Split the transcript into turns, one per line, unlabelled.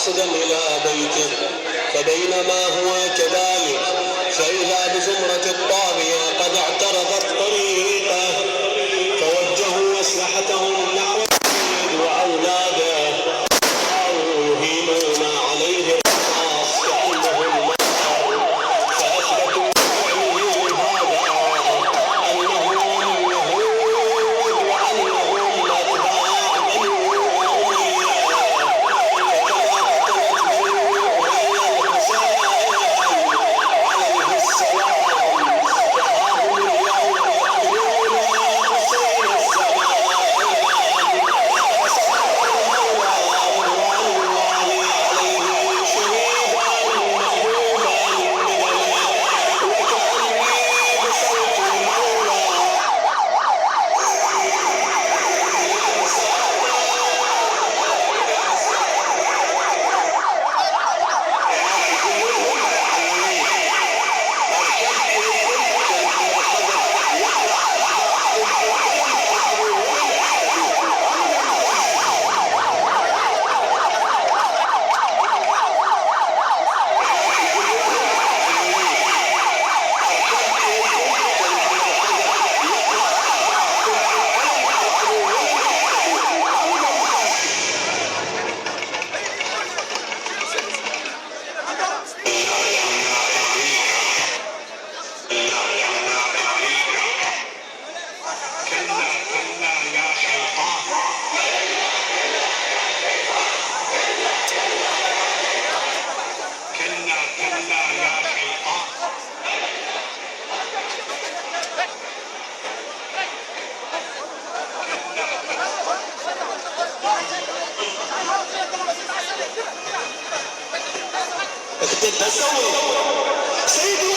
قاصدا إلى بيته، فبينما هو كذلك فإذا بزمرة الطاغية قد اعترضت طريقه، فوجهوا أسلحتهم نحو السيد وأولاده، يهيمون عليه الرصاص كأنهم مطر، فأثبتوا بفعلهم هذا أنهم يهود وأنهم أتباع بني أمية، فكما قتلت بني أمية الحسين عليه السلام، فها هم اليوم يقتلون حسين الزمان، فسبحان المولى رضوان الله عليه شهيدا محبوبا بدمه، وكأني بصوت المولى سيدي